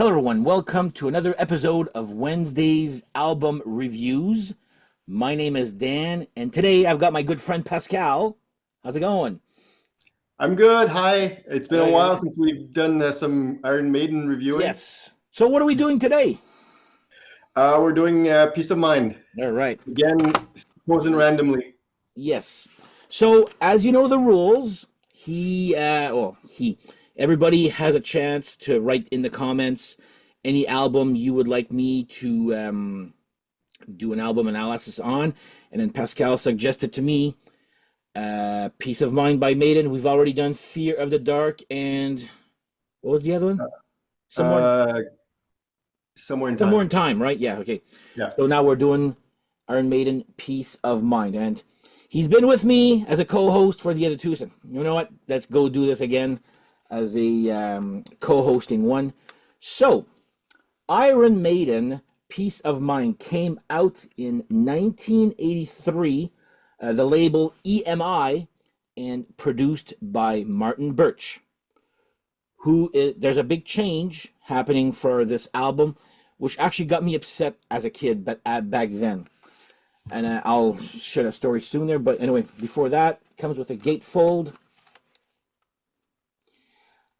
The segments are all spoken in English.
Hello, everyone. Welcome to another episode of Wednesday's album reviews. My name is Dan, and today I've got my good friend Pascal. How's it going? I'm good. Hi. It's been a Uh, while since we've done some Iron Maiden reviewing. yes. So, what are we doing today? We're doing Peace of Mind. All right. Again, chosen randomly. Yes. So, as you know, the rules. Everybody has a chance to write in the comments any album you would like me to do an album analysis on, and then Pascal suggested to me Peace of Mind by Maiden. We've already done Fear of the Dark, and what was the other one? Somewhere, Uh, Somewhere in somewhere time. in time, right? Yeah, okay. Yeah. So now we're doing Iron Maiden, Peace of Mind, and he's been with me as a co-host for the other two. So you know what? Let's go do this again as a co-hosting one. So Iron Maiden, Peace of Mind came out in 1983. The label EMI, and produced by Martin Birch. There's a big change happening for this album, which actually got me upset as a kid, but back then. And I'll share a story sooner. But anyway, before that, it comes with a gatefold.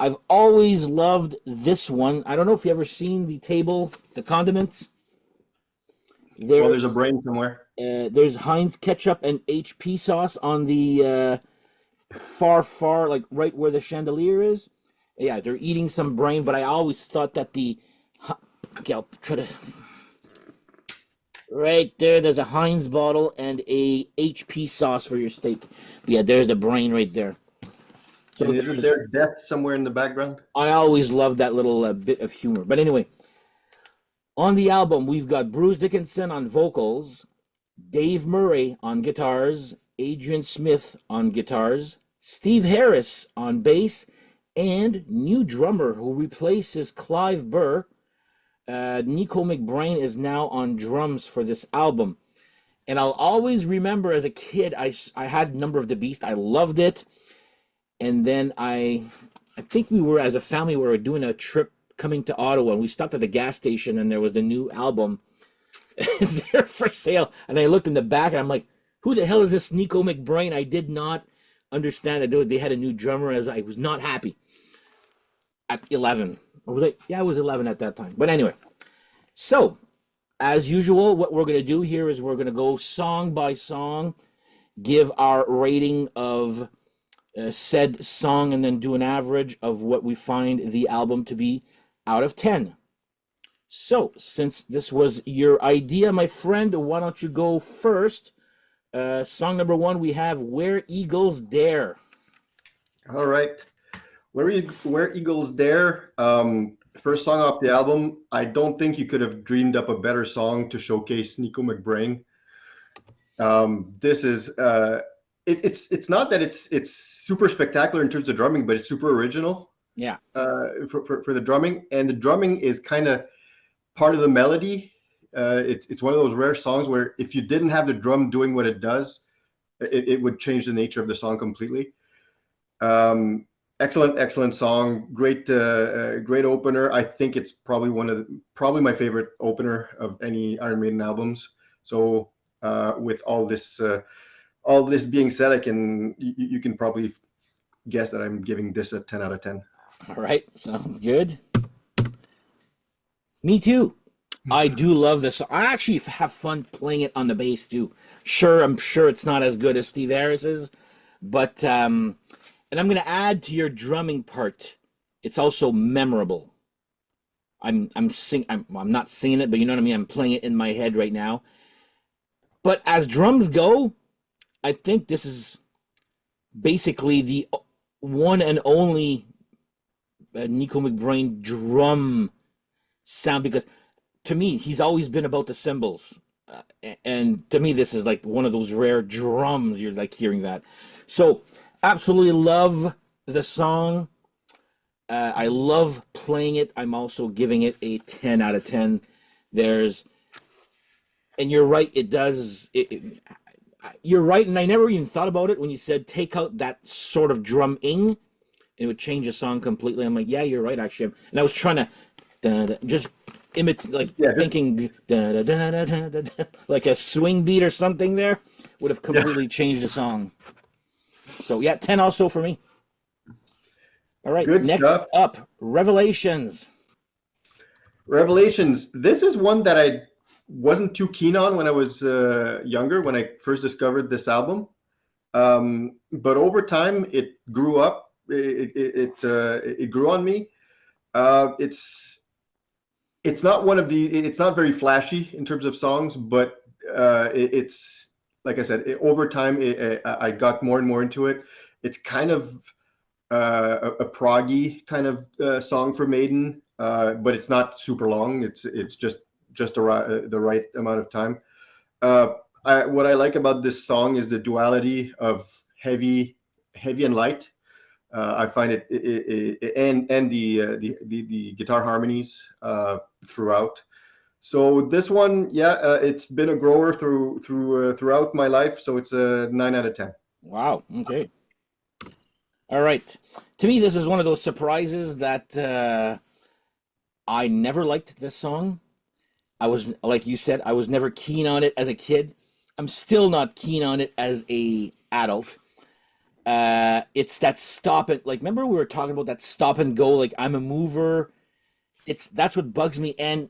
I've always loved this one. I don't know if you ever seen the table, the condiments. There's a brain somewhere. There's Heinz ketchup and HP sauce on the far, like right where the chandelier is. Yeah, they're eating some brain, but I always thought that okay, I'll try to. Right there's a Heinz bottle and a HP sauce for your steak. Yeah, there's the brain right there. So isn't there death somewhere in the background? I always loved that little bit of humor. But anyway, on the album, we've got Bruce Dickinson on vocals, Dave Murray on guitars, Adrian Smith on guitars, Steve Harris on bass, and new drummer who replaces Clive Burr. Nico McBrain is now on drums for this album. And I'll always remember as a kid, I had Number of the Beast. I loved it. And then I think we were, as a family, we were doing a trip coming to Ottawa, and we stopped at the gas station, and there was the new album there for sale. And I looked in the back, and I'm like, who the hell is this Nico McBrain? I did not understand that they had a new drummer, as I was not happy at 11. Or was I? Yeah, I was 11 at that time. But anyway, so as usual, what we're going to do here is we're going to go song by song, give our rating of said song, and then do an average of what we find the album to be out of 10. So, since this was your idea, my friend, why don't you go first? Song number 1, we have Where Eagles Dare. All right. Where Eagles Dare. First song off the album. I don't think you could have dreamed up a better song to showcase Nico McBrain. This is it's not that it's super spectacular in terms of drumming, but it's super original. Yeah. For the drumming, and the drumming is kind of part of the melody. It's one of those rare songs where if you didn't have the drum doing what it does, it would change the nature of the song completely. Excellent song. Great opener. I think it's probably my favorite opener of any Iron Maiden albums. So with all this being said, you can probably guess that I'm giving this a 10 out of 10. All right, sounds good. Me too. I do love this. I actually have fun playing it on the bass too. I'm sure it's not as good as Steve Harris's, but and I'm going to add to your drumming part. It's also memorable. I'm not singing it, but you know what I mean. I'm playing it in my head right now. But as drums go, I think this is basically the one and only Nico McBrain drum sound, because to me, he's always been about the cymbals. And to me, this is like one of those rare drums. You're like hearing that. So absolutely love the song. I love playing it. I'm also giving it a 10 out of 10. And you're right, you're right, and I never even thought about it when you said take out that sort of drumming, and it would change the song completely. I'm like, yeah, you're right, actually. And I was trying to just imitate, like Yeah, just thinking like a swing beat or something there would have yeah. completely changed the song. So yeah, 10 also for me. All right, Good next stuff. up, Revelations. Revelations. This is one that I wasn't too keen on when I was younger, when I first discovered this album. But over time, it grew up. It grew on me. It's not one of the. It's not very flashy in terms of songs, but it's like I said. Over time, I got more and more into it. It's kind of a proggy kind of song for Maiden, but it's not super long. It's just the right amount of time. Uh, what I like about this song is the duality of heavy and light. I find and the guitar harmonies throughout. So this one, yeah, it's been a grower throughout my life. So it's a 9 out of 10. Wow. Okay. All right. To me, this is one of those surprises that I never liked this song. I was, like you said, I was never keen on it as a kid. I'm still not keen on it as a adult. It's that stop and like remember we were talking about that stop and go, like I'm a mover. It's that's what bugs me. And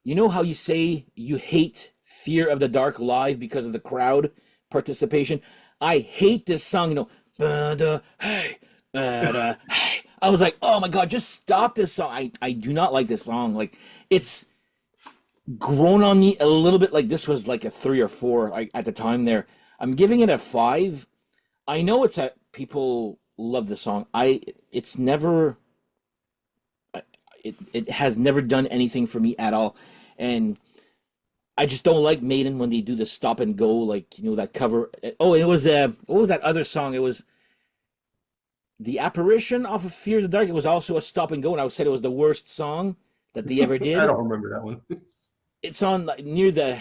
you know how you say you hate Fear of the Dark live because of the crowd participation? I hate this song, hey, hey. I was like, oh my God, just stop this song. I do not like this song. Like, it's grown on me a little bit. Like, this was like a 3 or 4 at the time there. I'm giving it a 5. I know people love the song. It's never, it has never done anything for me at all. And I just don't like Maiden when they do the stop and go, like that cover. Oh, it was what was that other song? It was the apparition off of Fear the Dark. It was also a stop and go, and I said it was the worst song that they ever I did. don't remember that one. It's on near the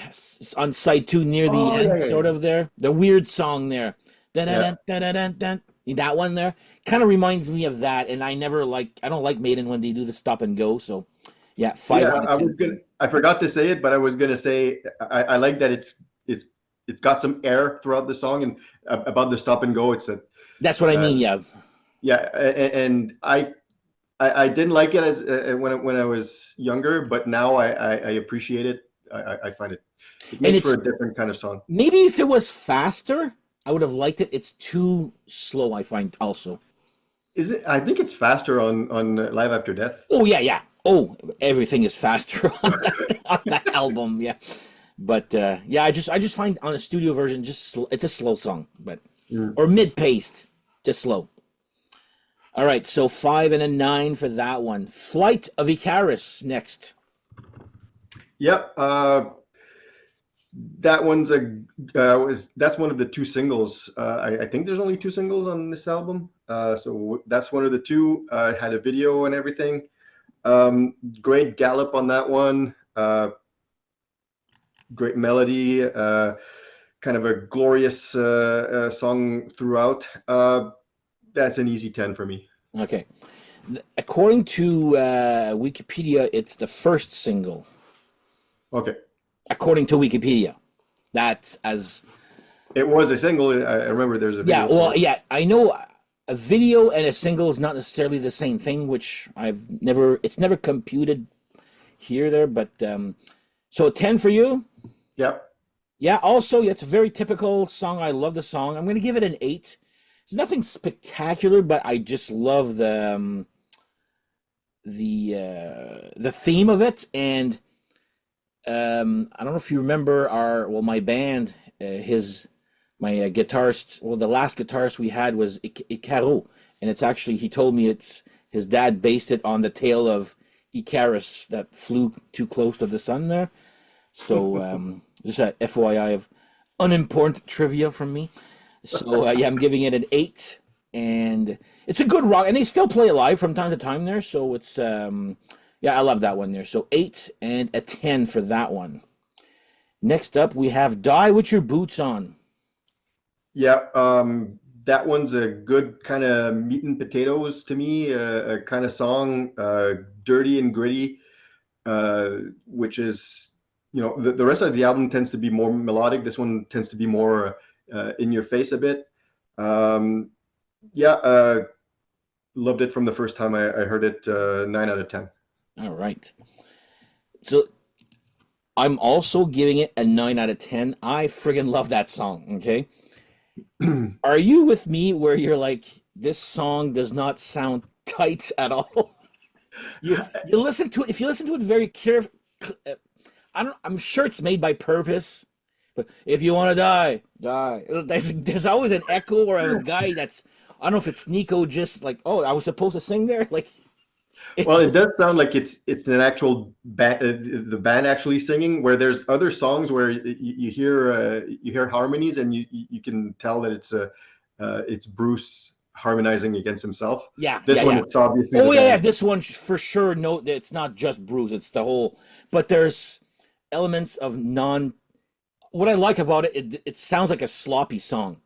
on side 2 near the Oh yeah, end, yeah, sort yeah. of there. The weird song there, dun Yeah. dun dun dun dun dun. That one there kind of reminds me of that, and I don't like Maiden when they do the stop and go. So yeah, five Yeah, out of I was ten. gonna. I forgot to say it, but I was gonna say I like that it's got some air throughout the song, and about the stop and go. It's a That's what I uh, mean. Yeah, yeah, and I didn't like it as when I was younger, but now I appreciate it. I find it and makes for it's a different kind of song. maybe if it was faster, I would have liked it. It's too slow, I find also. Is it? I think it's faster on Live After Death. Oh yeah, yeah. Oh, everything is faster on that album. Yeah, but yeah, I just find on a studio version it's a slow song, but Mm. or mid paced, just slow. All right, so 5 and a 9 for that one. Flight of Icarus next. Yep. That one's a was that's one of the two singles. I think there's only two singles on this album, so that's one of the two. Had a video and everything. Great gallop on that one. Great melody. Kind of a glorious song throughout. That's an easy 10 for me. Okay, according to Wikipedia, it's the first single. Okay, According to Wikipedia, that's as it was a single. I remember there's a yeah. video for Well, it. yeah, I know a video and a single is not necessarily the same thing, which it's never computed here there, but so 10 for you. Yep. Yeah, also, it's a very typical song. I love the song. I'm going to give it an 8. It's nothing spectacular, but I just love the theme of it. And I don't know if you remember my band, my guitarist. Well, the last guitarist we had was Icaro, and it's actually he told me it's his dad based it on the tale of Icarus that flew too close to the sun there. So just a FYI of unimportant trivia from me. So yeah, I'm giving it an 8, and it's a good rock, and they still play it live from time to time there. So it's yeah, I love that one there. So 8 and a 10 for that one. Next up, we have "Die with Your Boots On." Yeah. that one's a good kind of meat and potatoes to me, a kind of song, dirty and gritty, which is, the rest of the album tends to be more melodic. This one tends to be more in your face a bit. Yeah, loved it from the first time I heard it. 9 out of 10. All right. So I'm also giving it a 9 out of 10. I friggin' love that song. Okay. Are you with me where you're like, this song does not sound tight at all? You listen to it, if you listen to it very carefully, I'm sure it's made by purpose, but if you want to die, die. There's always an echo or a guy that's, I don't know if it's Nico just like, oh, I was supposed to sing there. Like, Well, it just, does sound like it's an actual band, the band actually singing. Where there's other songs where you hear harmonies and you can tell that it's Bruce harmonizing against himself. yeah, This yeah, one, yeah. it's obviously Oh the yeah, yeah. band. This one for sure. No, it's not just Bruce. It's the whole. But there's elements of non. What I like about it, it sounds like a sloppy song,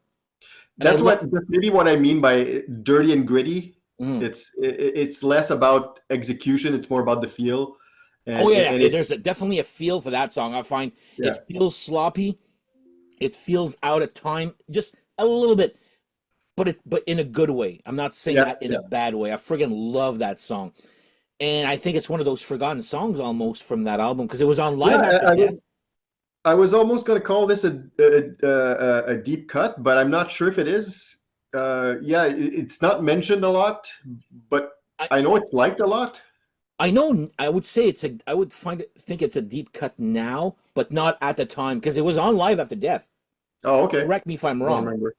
and I love. That's maybe what I mean by dirty and gritty. Mm. It's less about execution. It's more about the feel, Oh yeah, and yeah. it There's definitely a feel for that song. I find yeah. it feels sloppy. It feels out of time, just a little bit, but in a good way. I'm not saying Yeah, that in yeah. a bad way. I friggin' love that song, and I think it's one of those forgotten songs almost from that album because it was on Yeah, Live After Death. I was almost going to call this a deep cut, but I'm not sure if it is. Yeah, it's not mentioned a lot, but I I know it's liked a lot. I know I would say it's a I would think it's a deep cut now, but not at the time because it was on Live After Death. Oh, okay. Correct me if I'm I don't wrong. remember.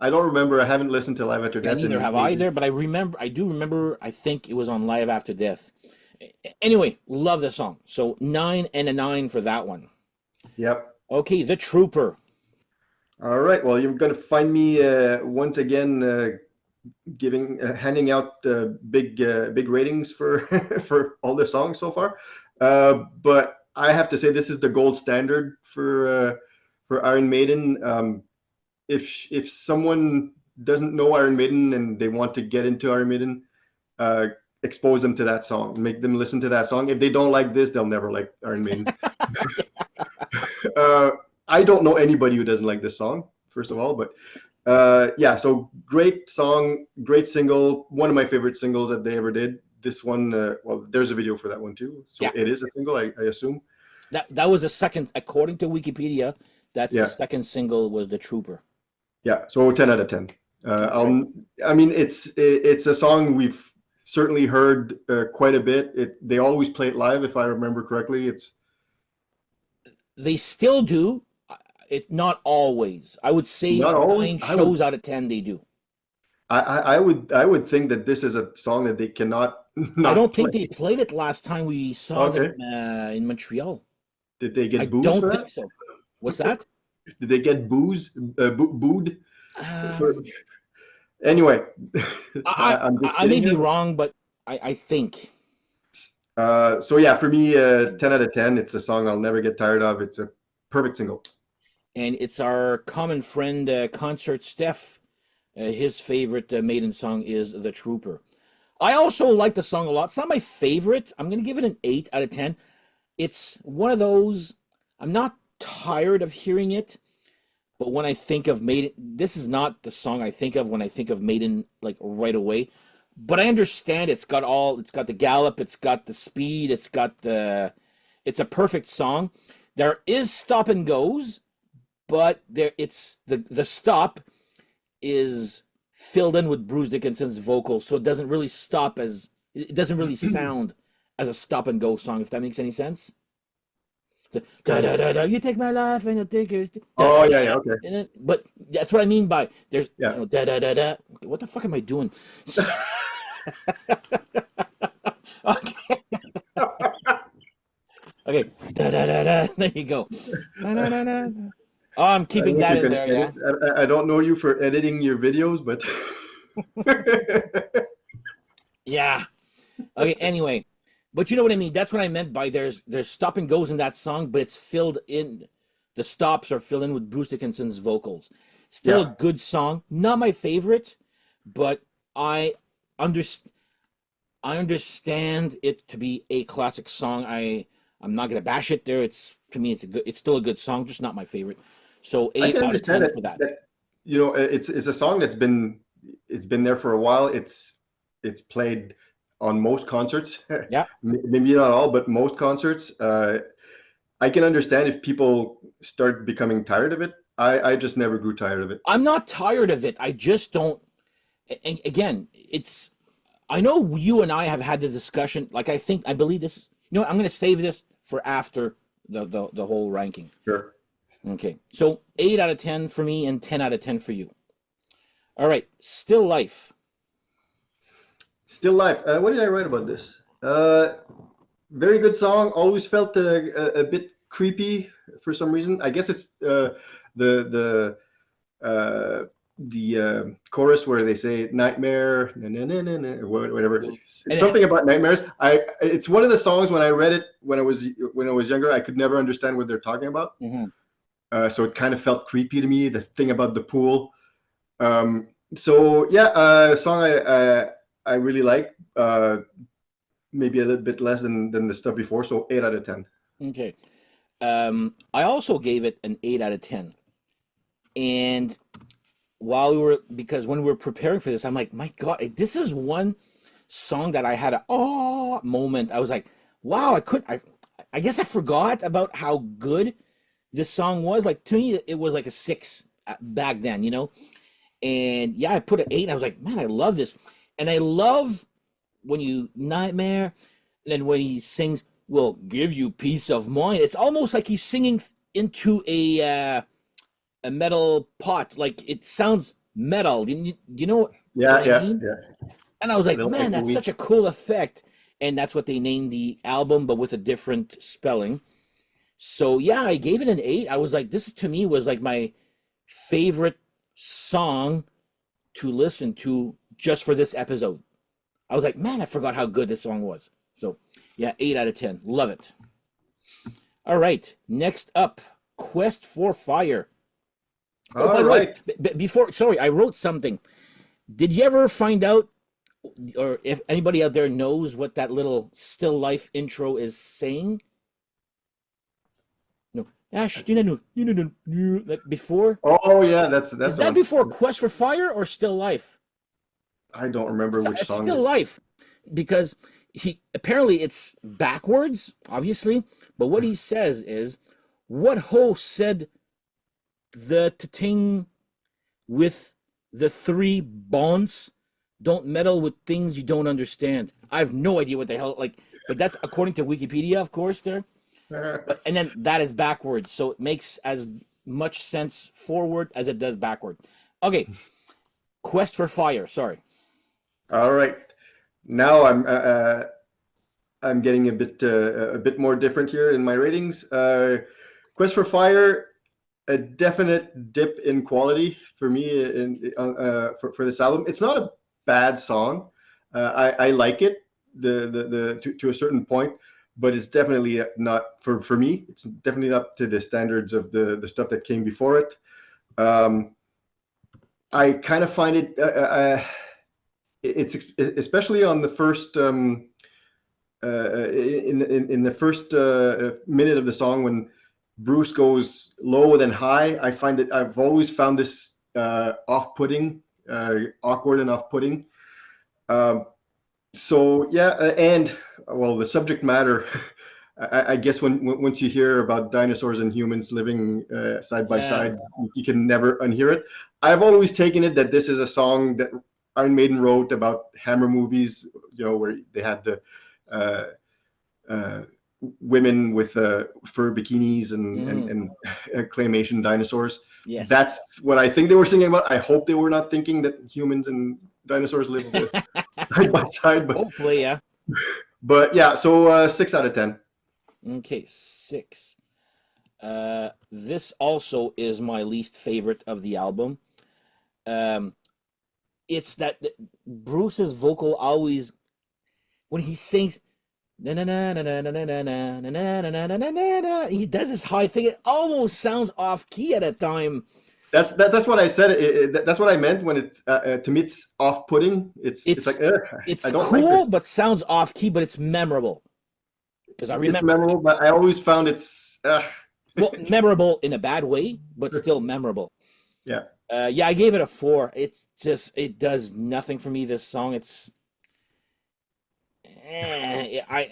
I don't remember. I haven't listened to Live After Yeah, Death neither in have I ages. either, but I do remember, I think it was on Live After Death. Anyway, love the song. So 9 and a 9 for that one. Yep. Okay, The Trooper. All right. Well, you're going to find me once again handing out big ratings for for all the songs so far. But I have to say this is the gold standard for Iron Maiden. If someone doesn't know Iron Maiden and they want to get into Iron Maiden, uh, expose them to that song, make them listen to that song. If they don't like this, they'll never like Iron Maiden. uh, I don't know anybody who doesn't like this song, first of all, but yeah, so great song, great single, one of my favorite singles that they ever did. This one, well, there's a video for that one too, so Yeah, it is a single, I assume. that was the second, according to Wikipedia, that's the Yeah, second single was The Trooper. yeah, so 10 out of 10. All right. I mean, it's a song we've certainly heard quite a bit. They always play it live, if I remember correctly. It's They still do. It not always. I would say not always. 9 shows out of 10 they do. I would think that this is a song that they cannot I not don't play. think they played it last time we saw them Okay. in Montreal. Did they I get booze don't for think that? so. What's that? Did they get booed? For Um, anyway, I, I'm just I may kidding be here. wrong, but I think So yeah, for me, 10 out of 10. It's a song I'll never get tired of. It's a perfect single. and it's our common friend Concert Steph. His favorite Maiden song is The Trooper. I also like the song a lot. It's not my favorite. I'm gonna give it an 8 out of 10. It's one of those. I'm not tired of hearing it, but when I think of Maiden, this is not the song I think of when I think of Maiden like right away. But I understand it's got the gallop, it's got the speed, it's a perfect song. There is stop and goes, but the stop is filled in with Bruce Dickinson's vocals, so it doesn't really sound as a stop and go song, if that makes any sense. Da Kind da of. da da. You take my life and you take yours. Da Oh da yeah, da yeah, da. okay, But that's what I mean by there's yeah. da da da da. What the fuck am I doing? Okay, okay. Da da da da. There you go. Da, da, da, da. Oh, I'm I don't keeping know if that you in can there. edit. Yeah. I don't know you for editing your videos, but Yeah. Okay. Anyway, but you know what I mean. That's what I meant by there's stop and goes in that song, but it's filled in. The stops are filled in with Bruce Dickinson's vocals. Still a Yeah, good song. Not my favorite, but I understand. I understand it to be a classic song. I'm not gonna bash it there. It's to me, it's still a good song, just not my favorite. So I eight can out of understand ten that. for that. That it's a song that's been there for a while. It's played on most concerts. Yeah, Maybe not all, but most concerts. I can understand if people start becoming tired of it. I just never grew tired of it. I'm not tired of it. I just don't. Again, it's. I know you and I have had the discussion. Like I believe this. You know, what, I'm gonna save this for after the whole ranking. Sure. Okay, so 8 out of 10 for me and 10 out of 10 for you. All right, Still Life. Still Life. What did I write about this? Very good song. Always felt a bit creepy for some reason. I guess it's the chorus where they say nightmare, na, na, na, na, na, whatever. It's And it, something about nightmares. It's one of the songs when I read it when I was younger, I could never understand what they're talking about. mhm. So it kind of felt creepy to me. The thing about the pool. Um, so yeah, song I really like. Maybe a little bit less than the stuff before. So 8 out of 10. Okay. I also gave it an 8 out of 10. And because when we were preparing for this, I'm like, my God, this is one song that I had a oh moment. I was like, wow, I guess I forgot about how good this song was. Like to me, it was like a 6 back then, you know? And yeah, I put an 8. And I was like, man, I love this. And I love when you nightmare, and then when he sings, "Will give you peace of mind." It's almost like he's singing into a metal pot. Like it sounds metal. You know what Yeah, I yeah, mean? yeah. And I was A like, little man, that's echoey. such a cool effect. And that's what they named the album, but with a different spelling. So yeah, I gave it an 8. I was like, this to me was like my favorite song to listen to just for this episode. I was like, man, I forgot how good this song was. So yeah, 8 out of 10. Love it. All right. Next up, Quest for Fire. Oh, All by the way, right. before, sorry, I wrote something. Did you ever find out, or if anybody out there knows what that little Still Life intro is saying? No. Before? Oh yeah, that's Is the that one. before Quest for Fire or Still Life? I don't remember which It's song Still it. Life because he apparently it's backwards, obviously, but what he says is, "What ho said the ting with the three bonds? Don't meddle with things you don't understand." I have no idea what the hell like, but that's according to Wikipedia, of course. There, but and then that is backwards, so it makes as much sense forward as it does backward. Okay, Quest for Fire. Sorry. All right. Now I'm getting a bit more different here in my ratings. Quest for Fire, a definite dip in quality for me for this album. It's not a bad song. I like it to a certain point, but it's definitely not for me. It's definitely not up to the standards of the stuff that came before it. Um, I kind of find it's especially on the first in the first minute of the song when Bruce goes low then high. I find it. I've always found this off-putting, awkward and off-putting. Um, so yeah, and well, the subject matter. I guess once you hear about dinosaurs and humans living side by Yeah. side, you can never unhear it. I've always taken it that this is a song that Iron Maiden wrote about Hammer movies, where they had the uh, uh, women with fur bikinis and Mhm. claymation dinosaurs. Yes. That's what I think they were singing about. I hope they were not thinking that humans and dinosaurs lived side by side, Hopefully, yeah. but yeah. So 6 out of 10. Okay, 6. This also is my least favorite of the album. Um, it's that Bruce's vocal always when he sings na na na na na na na na na na na na na na na, he does this high thing. It almost sounds off key at a time. That's what I said. That's what I meant when it's to me it's off-putting. It's like I It's don't like cool, this. but sounds off key, but it's memorable because I It's remember memorable, this. but I always found it's Well, memorable in a bad way, but still memorable. yeah. Yeah, I gave it a 4. It's just it does nothing for me. This song, it's I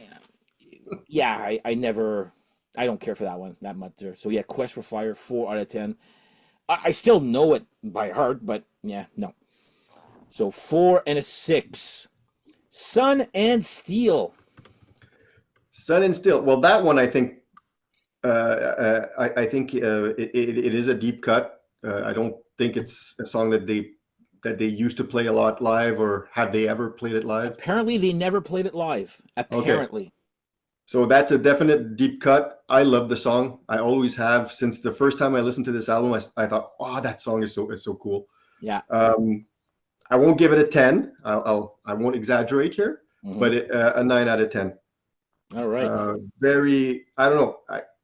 yeah, I never I don't care for that one that much there. So yeah, Quest for Fire, 4 out of 10. I still know it by heart, but yeah, no. So 4 and a 6. Sun and Steel. Sun and Steel. Well, that one I think I think it is a deep cut. I don't think it's a song that they used to play a lot live, or have they ever played it live? Apparently, they never played it live. Okay, Apparently, so that's a definite deep cut. I love the song. I always have since the first time I listened to this album. I thought, oh, that song is so cool. yeah. Um, I won't give it a 10. I won't exaggerate here, Hmm. but a 9 out of 10. All right. Very. I don't know.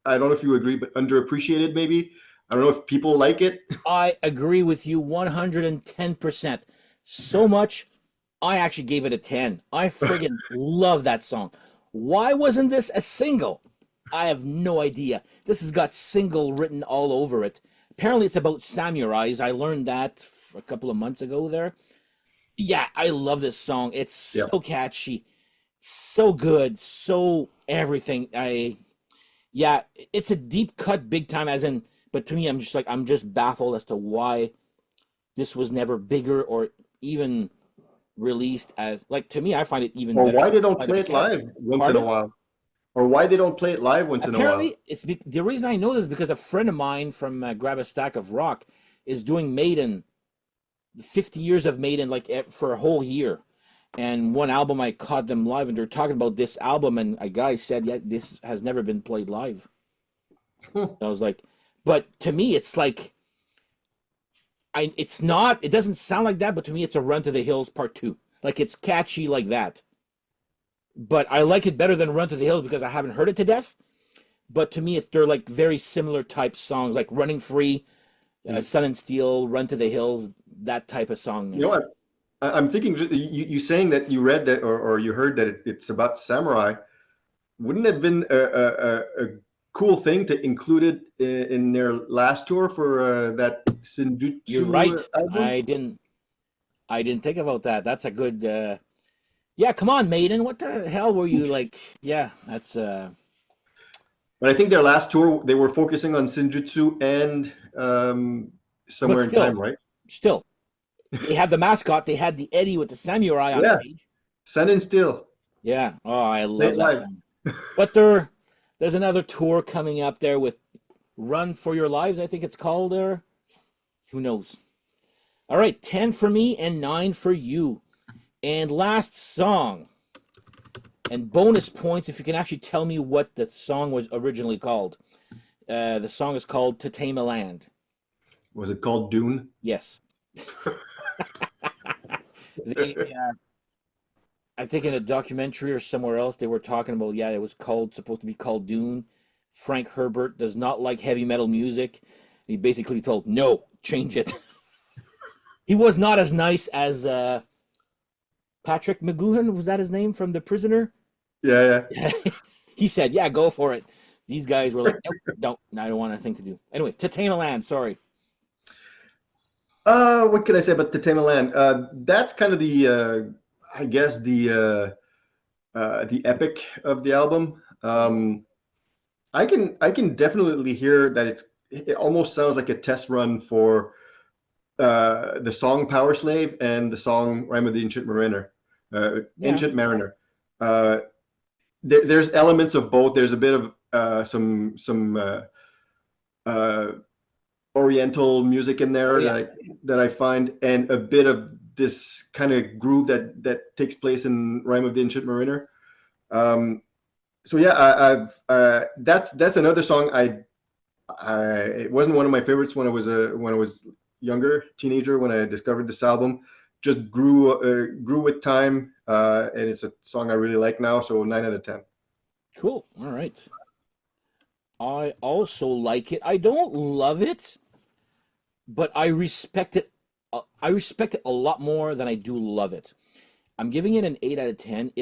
I don't know if you agree, but underappreciated maybe. I don't know if people like it. I agree with you 110%. So much, I actually gave it a 10. I friggin' love that song. Why wasn't this a single? I have no idea. This has got single written all over it. Apparently, it's about samurais. I learned that a couple of months ago there. Yeah, I love this song. It's Yeah. so catchy, so good, so everything. Yeah, it's a deep cut big time as in, but to me, I'm just baffled as to why this was never bigger or even released as, like, to me, I find it even Or better why than they don't Flight of play the it live Cats. once in a Pardon? while? Or why they don't play it live once in a while? Apparently, the reason I know this is because a friend of mine from Grab a Stack of Rock is doing Maiden, 50 years of Maiden, like for a whole year. And one album I caught them live, and they're talking about this album, and a guy said, "Yeah, this has never been played live." Hmm. I was like, but to me, it's like it's not. It doesn't sound like that, but to me, it's a Run to the Hills Part Two. Like it's catchy like that. But I like it better than Run to the Hills because I haven't heard it to death. But to me, they're like very similar type songs, like Running Free, Mm. Sun and Steel, Run to the Hills, that type of song. You know what? I'm thinking you saying that you read that or you heard that it's about samurai. Wouldn't it have been a cool thing to include it in their last tour for that You're Senjutsu right. album? I didn't think about that. That's a good. Yeah, come on, Maiden. What the hell were you like? Yeah, that's. But I think their last tour they were focusing on Senjutsu and But Somewhere in still, Time, right? still, they had the mascot. They had the Eddie with the samurai on Yeah, stage. Sun and Steel, Yeah. Oh, I play love it that live. song. But there's another tour coming up there with Run for Your Lives, I think it's called there. Who knows? All right, 10 for me and 9 for you. And last song. And bonus points if you can actually tell me what the song was originally called. The song is called To Tame a Land. Was it called Dune? Yes. They, I think in a documentary or somewhere else, they were talking about, yeah, it was supposed to be called Dune. Frank Herbert does not like heavy metal music. He basically told, no, change it. He was not as nice as Patrick McGoohan. Was that his name from The Prisoner? Yeah, He said, yeah, go for it. These guys were like, nope, don't. I don't want anything to do. Anyway, To Tame a Land, sorry. What can I say about the Tame of Land? That's kind of I guess the epic of the album. I can definitely hear that it almost sounds like a test run for the song Power Slave and the song Rime of the Ancient Mariner. Yeah. Ancient Mariner. Uh, there's elements of both. There's a bit of some uh, Oriental music in Oh, there yeah. that I find, and a bit of this kind of groove that takes place in Rime of the Ancient Mariner. Um, so yeah, that's another song it wasn't one of my favorites when I was younger teenager when I discovered this album. Just grew with time, and it's a song I really like now. So 9 out of 10. Cool. All right. I also like it. I don't love it, but I respect it a lot more than I do love it. I'm giving it an 8 out of 10.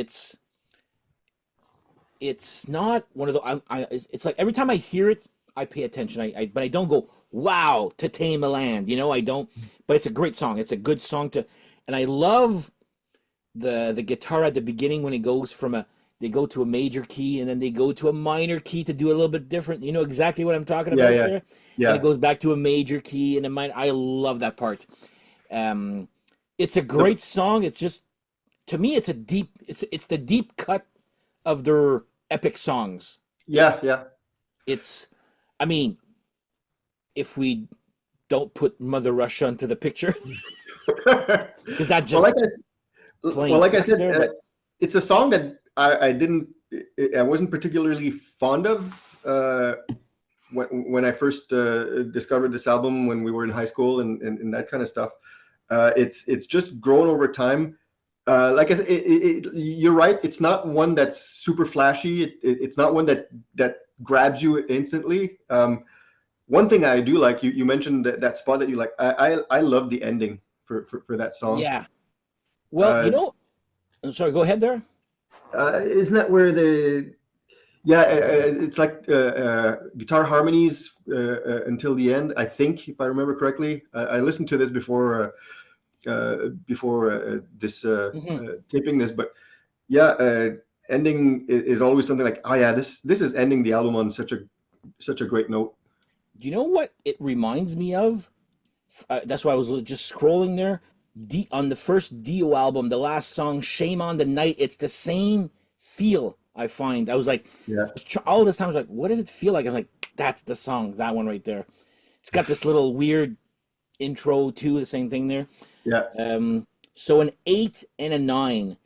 It's not one of the it's like every time I hear it, I pay attention. But I don't go wow to tame a land. I don't. But it's a great song. It's a good song to, and I love the guitar at the beginning when it goes from a they go to a major key and then they go to a minor key to do a little bit different. You know exactly what I'm talking Yeah, about yeah, there. And it yeah. goes back to a major key and a minor. I love that part. Um, it's a The, great song. It's just to me, it's the deep cut of their epic songs. It yeah, yeah. it's I mean, if we don't put Mother Russia into the picture, because that well, just like I plain well, like I sucks said, there. But it's a song that I didn't, I wasn't particularly fond of when I first discovered this album when we were in high school and that kind of stuff. It's just grown over time. Like I said, you're right. It's not one that's super flashy. It's not one that grabs you instantly. One thing I do like, you mentioned that spot that you like. I love the ending for that song. yeah, well, Uh, I'm sorry. Go ahead there. isn't that where the yeah, it's like guitar harmonies until the end. I think, if I remember correctly, I listened to this before this Hmm. taping this, but yeah, ending is always something like, oh yeah, this is ending the album on such a great note. Do you know what it reminds me of? That's why I was just scrolling there. On the first Dio album, the last song, "Shame on the Night," it's the same feel. I find I was like, Yeah, all this time I was like, what does it feel like? I'm like, that's the song, that one right there. It's got this little weird intro too, the same thing there. yeah, So an 8 and a 9.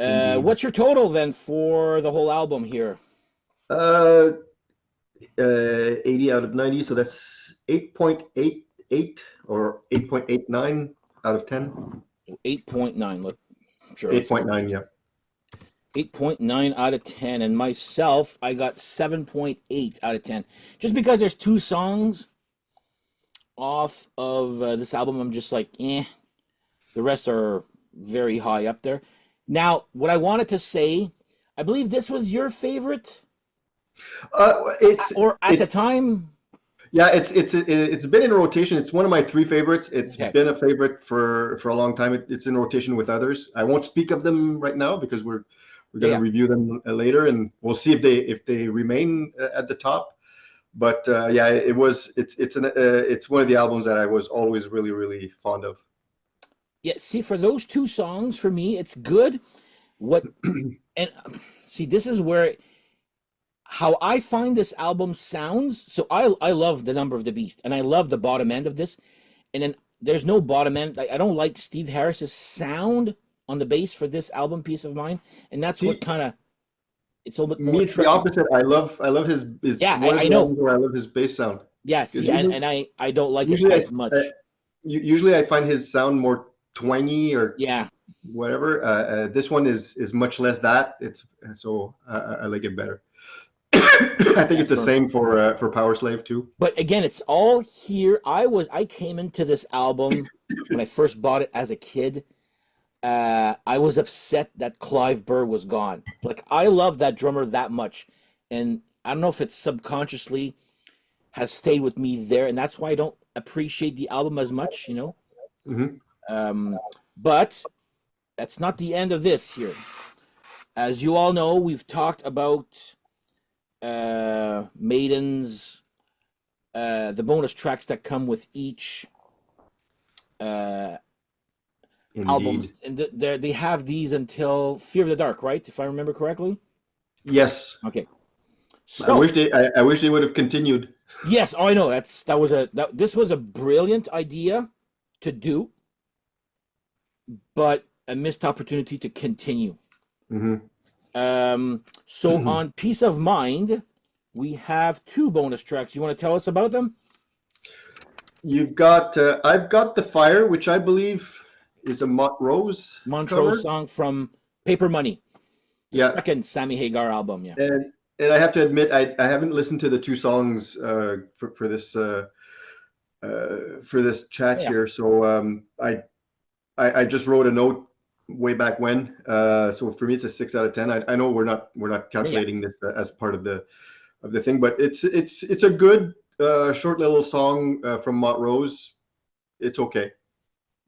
indeed. What's your total then for the whole album here? Uh, 80 out of 90, so that's 8.88 or 8.89 out of 10. 8.9. Look, sure, let's go. 8.9, yeah. 8.9 out of 10. And myself, I got 7.8 out of 10. Just because there's two songs off of this album, I'm just like, eh. The rest are very high up there. Now, what I wanted to say, I believe this was your favorite, It's or at the it time. Yeah, it's been in rotation. It's one of my three favorites. It's Okay. been a favorite for a long time. It's in rotation with others. I won't speak of them right now because we're Yeah, going to yeah. review them later, and we'll see if they remain at the top. But yeah, it's one of the albums that I was always really fond of. Yeah, see, for those two songs, for me, it's good. What and see, this is where how I find this album sounds. So I love the Number of the Beast, and I love the bottom end of this. And then there's no bottom end. I don't like Steve Harris's sound on the bass for this album piece of mine, and that's what See, kind of it's a little bit more me, it's the tricky. opposite. I love his Yeah, one of I the know. albums where I love his bass sound Yeah, because see, and I don't like it usually as much. usually I find his sound more twangy or Yeah, whatever. This one is much less that. It's so I like it better. I think yeah, it's the same for Power Slave too. but again, it's all here. I came into this album when I first bought it as a kid. I was upset that Clive Burr was gone. Like I love that drummer that much, and I don't know if it's subconsciously has stayed with me there, and that's why I don't appreciate the album as much. Hmm. Um, but that's not the end of this here. As you all know, we've talked about Maiden's the bonus tracks that come with each uh, albums, Indeed. and they have these until Fear of the Dark, right? If I remember correctly. Yes. Okay, I so wish I wish they would have continued. yes, oh, I know this was a brilliant idea to do, but a missed opportunity to continue. Hmm. So on Peace of Mind, we have two bonus tracks. You want to tell us about them? You've got I've got the fire, which I believe is a Montrose Montrose cover. song from Paper Money, the Yeah, second Sammy Hagar album. Yeah. and I have to admit I haven't listened to the two songs for this for this chat Yeah. here. So I just wrote a note way back when. So for me, it's a 6 out of 10. I know we're not Yeah. calculating this as part of the thing, but it's a good short little song from Montrose. It's okay.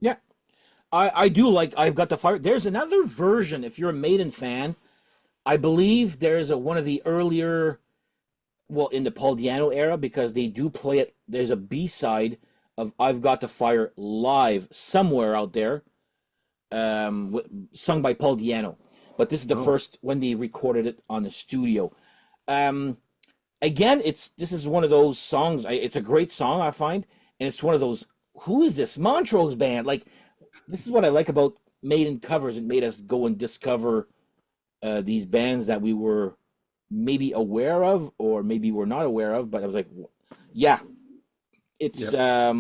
Yeah. I do like I've Got the Fire. There's another version if you're a Maiden fan. I believe there's one of the earlier, well, in the Paul Diano era, because they do play it. There's a B side of I've Got the Fire live somewhere out there, sung by Paul Diano. But this is the Oh, first when they recorded it on the studio. Um, Again, this is one of those songs. It's a great song, I find, and it's one of those. Who is this Montrose band? Like, this is what I like about Maiden covers. It made us go and discover these bands that we were maybe aware of or maybe we're not aware of. But I was like, yeah, it's yep.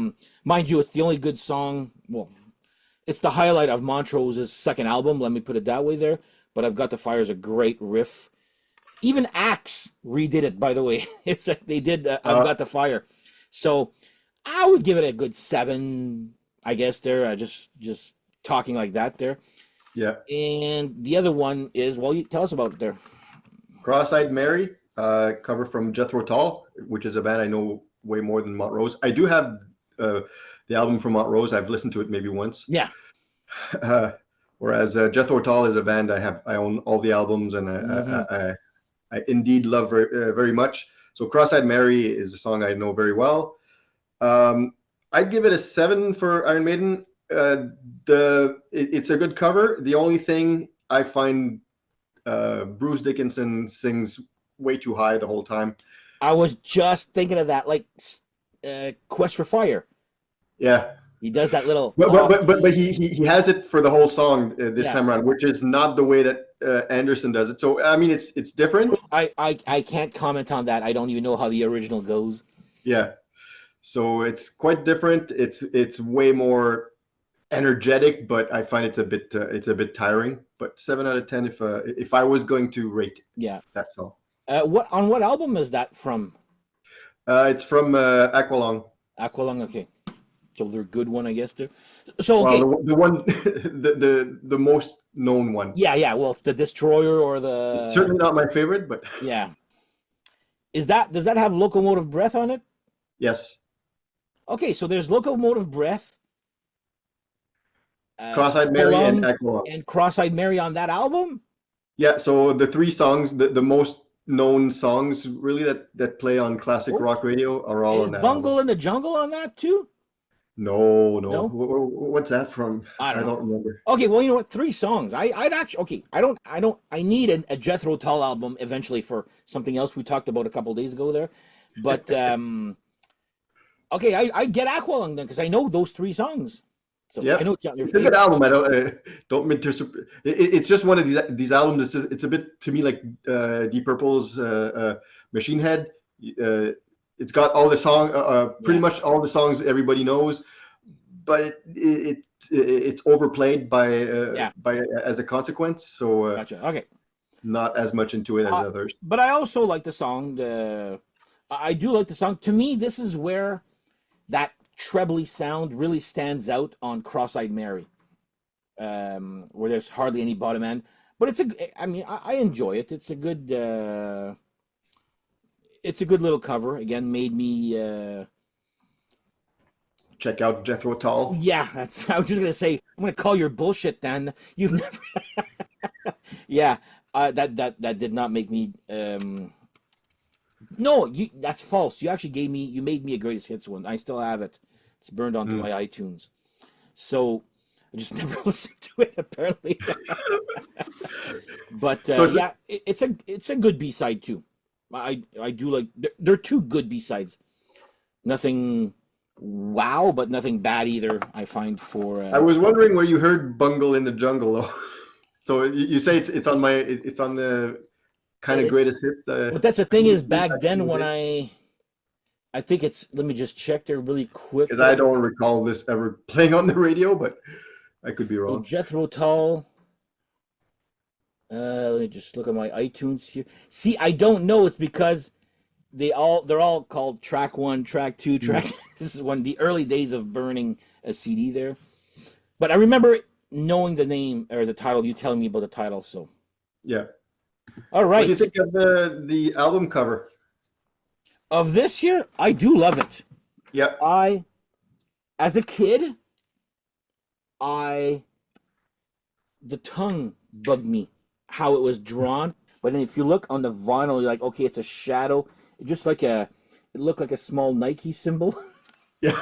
mind you, it's the only good song. Well, it's the highlight of Montrose's second album. Let me put it that way there. But I've Got the Fire is a great riff. Even Axe redid it, by the way. It's they did I've Uh, Got the Fire. So I would give it a good 7, I guess. There, just talking like that there. yeah. And the other one is, well, you tell us about it there. Cross-Eyed Mary, cover from Jethro Tull, which is a band I know way more than Montrose. I do have uh, the album from Montrose. I've listened to it maybe once. Yeah. Uh, whereas Jethro Tull is a band I own all the albums, and Hmm. I indeed love very much. So Cross-Eyed Mary is a song I know very well. I'd give it a 7 for Iron Maiden. It's a good cover. The only thing I find Bruce Dickinson sings way too high the whole time. I was just thinking of that, like Quest for Fire. Yeah, He does that little but key. he has it for the whole song this Yeah. time around, which is not the way that Anderson does it. So I mean, it's different. I can't comment on that. I don't even know how the original goes. Yeah, so it's quite different. It's way more energetic, but I find it's a bit tiring. But 7 out of 10 if I was going to rate Yeah. that song. What album is that from? It's from Aqualung. Aqualung. Okay. So they're a good one, I guess. Too. So Well, okay, the one the most known one. yeah. Well, it's the Destroyer or It's the certainly not my favorite, but yeah. Does that have Locomotive Breath on it? yes, Okay, so there's Locomotive Breath, Cross-Eyed Mary and Aqualung, Aqualung. and Cross-Eyed Mary on that album. Yeah, so the three songs, the most known songs really that play on classic Oh, rock radio are all is on that album. Bungle in the Jungle on that too? No, no. No, What's that from? I don't I know. don't remember. Okay, well, you know what? 3 songs. I'd actually okay. I need a Jethro Tull album eventually for something else we talked about a couple days ago there, but okay, I get Aqualung then because I know those 3 songs, so I Yeah, know it's not your it's a good favorite. album. I don't mean to. It's just one of these albums. It's a bit to me like Deep Purple's Machine Head. Uh, it's got all the pretty Yeah, much all the songs everybody knows, but it's overplayed yeah, by as a consequence. So gotcha. Okay, not as much into it as uh, others. but I also like the song. I do like the song. To me, this is where that trebly sound really stands out on Cross-Eyed Mary, where there's hardly any bottom end. But I mean, I enjoy it. It's a good little cover. Again, made me, Check out Jethro Tull. yeah. I was just gonna say, I'm gonna call your bullshit. Then you've never, yeah. That did not make me. No, that's false. You made me a greatest hits one. I still have it. It's burned onto Mm. my iTunes. So I just never listened to it apparently. But So yeah, it's a good B side too. I do like there are 2 good B sides. Nothing wow, but nothing bad either. I find for I was wondering where you heard "Bungle in the Jungle," though. So you say it's on the kind of greatest it's. hit. But that's the thing is back Back in then the when day. I think it's let me just check there really quick Because I there. don't recall this ever playing on the radio, but I could be So wrong. Jethro Tull. Let me just look at my iTunes here. See, I don't know. It's because they're all called track one, track two, track. This is one the early days of burning a CD there. But I remember knowing the name or the title. You telling me about the title. So Yeah. all What do you right, think of the album cover? of this year, I do love it. Yeah. I, as a kid, I the tongue bugged me how it was drawn. But then if you look on the vinyl, you're like, okay, it's a shadow. Just like it looked like a small Nike symbol. Yeah.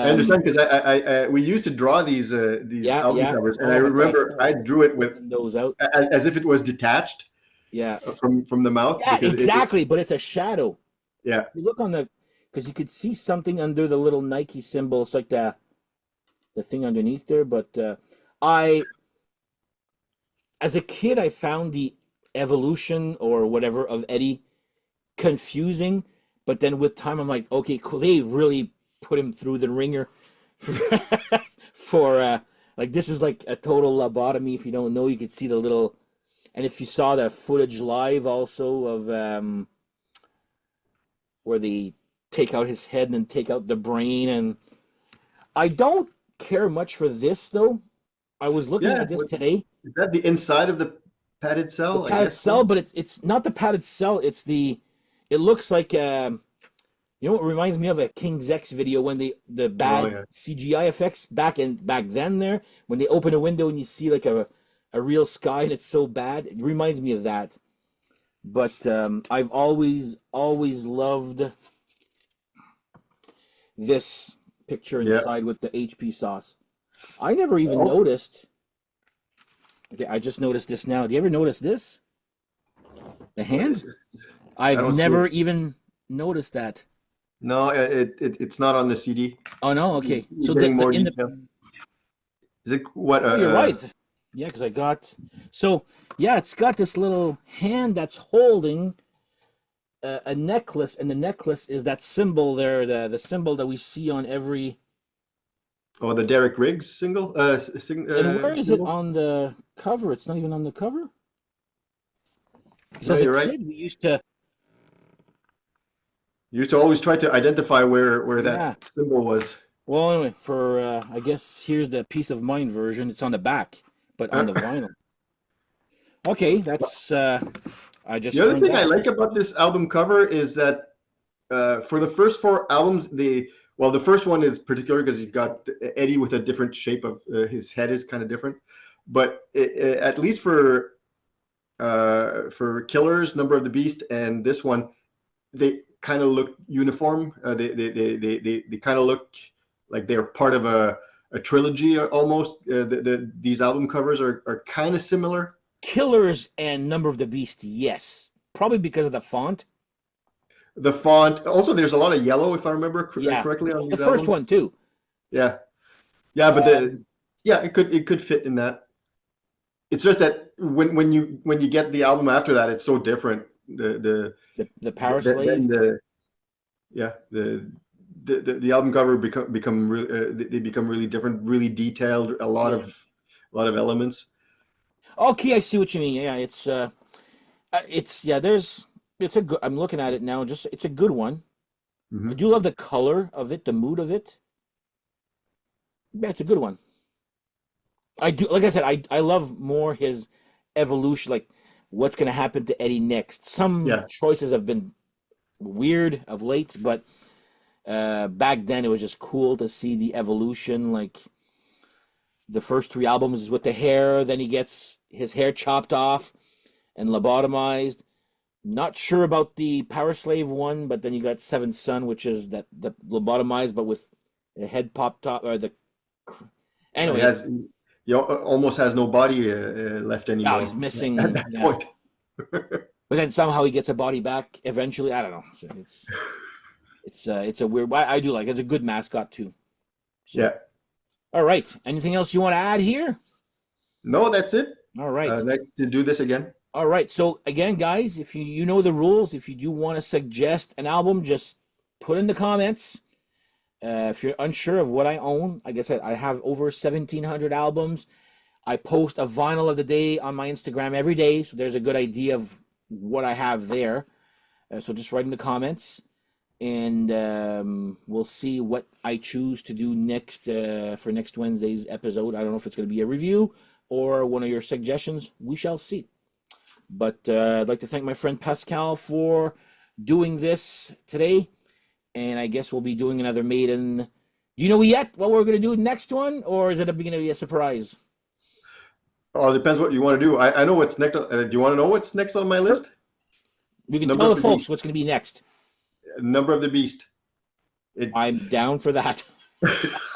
I Um, understand because we used to draw these yeah, album yeah. covers, and I Oh my god, I remember fell I drew it with printing those out. as if it was detached Yeah, from the mouth yeah, because exactly. But it's a shadow. yeah. You look on the because you could see something under the little Nike symbol. It's like the thing underneath there. But I, as a kid, I found the evolution or whatever of Eddie confusing, but then with time, I'm like, okay, cool. They really put him through the ringer for like this is like a total lobotomy. If you don't know, you could see the little, and if you saw the footage live also of where they take out his head and then take out the brain, and I don't care much for this though. I was looking Yeah. at this today. Is that the inside of the padded The cell? I padded guess cell, so. but it's not the padded cell. It's the it looks like you know what reminds me of a King's X video when the Oh bad yeah. CGI effects back then there when they open a window and you see like a real sky and it's so bad. It reminds me of that. But I've always loved this picture Yeah. inside with the HP sauce. I never even Also, noticed. Okay, I just noticed this now. Do you ever notice this? The what is hand? this? I I've don't see never it. even noticed that. No, it's not on the CD. Oh no, okay. You're So getting the more in the detail. Is it what? oh, you're right. Yeah, because I got so yeah, it's got this little hand that's holding a necklace, and the necklace is that symbol there, the symbol that we see on every. Oh, the Derek Riggs And where is it symbol. on the cover? It's not even on the cover. Because No, as a you're right. kid, we used to You used to always try to identify where that yeah. symbol was. Well, anyway, for I guess here's the peace of mind version. It's on the back, but on the vinyl. Okay, that's I just The other learned thing I that. like about this album cover is that for the first four albums, the first one is particular because you've got Eddie with a different shape of his head is kind of different, but at least for Killers, Number of the Beast, and this one, they kind of look uniform. They kind of look like they're part of a trilogy almost. These album covers are kind of similar. Killers and Number of the Beast, yes. Probably because of the font. The font, also, there's a lot of yellow, if I remember Yeah. correctly, on The these first albums. one too. Yeah, yeah, but Um, it could fit in that. It's just that when you get the album after that, it's so different. the Power Then Slave. yeah the album cover they become really different, really detailed, Yeah. a lot of elements. Okay, I see what you mean. Yeah, it's yeah. There's it's a good. I'm looking at it now. Just it's a good one. I Hmm. do love the color of it, the mood of it. Yeah, it's a good one. I do. Like I said, I love more his evolution. Like what's gonna happen to Eddie next. Some Yeah, choices have been weird of late, but back then it was just cool to see the evolution. Like the first three albums is with the hair, then he gets his hair chopped off and lobotomized. Not sure about the Power Slave one, but then you got Seventh Son, which is that the lobotomized, but with the head popped off or the. he Anyway, has it's almost has no body left oh, he's anymore at missing. that Yeah, point. but then somehow he gets a body back eventually. I don't know. So it's a weird. I do like it's a good mascot too. So Yeah, all right. Anything else you want to add here? no, that's it. All right. Nice to do this again. All right. So again, guys, if you know the rules, if you do want to suggest an album, just put in the comments. If you're unsure of what I own, like I said, I have over 1,700 albums. I post a vinyl of the day on my Instagram every day, so there's a good idea of what I have there. So just write in the comments, and we'll see what I choose to do next for next Wednesday's episode. I don't know if it's going to be a review or one of your suggestions. We shall see. But I'd like to thank my friend Pascal for doing this today, and I guess we'll be doing another Maiden. Do you know yet what we're going to do next one, or is it going to be a surprise? Oh, it depends what you want to do. I know what's next. Do you want to know what's next on my list? We can Number tell of the the folks Beast. what's going to be next. Number of the Beast. I'm down for that.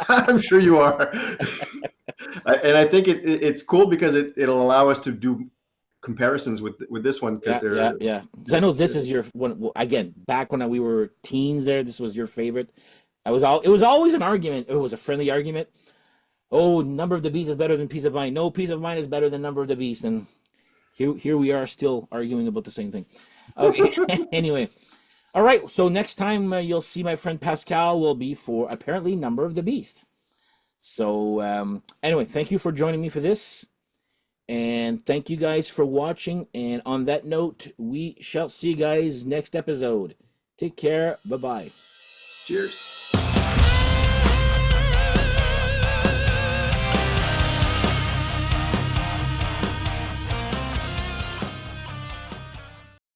I'm sure you are. And I think it's cool because it'll allow us to do comparisons with this one because Yeah. Because I know this is your one. Well, again, back when we were teens, this was your favorite. It was always an argument. It was a friendly argument. Oh, Number of the Beast is better than Peace of Mind. No, Peace of Mind is better than Number of the Beast. And here we are still arguing about the same thing. Okay. Anyway, all right. So next time you'll see my friend Pascal will be for apparently Number of the Beast. So anyway, thank you for joining me for this. And thank you guys for watching. And on that note, we shall see you guys next episode. Take care. Bye-bye. Cheers.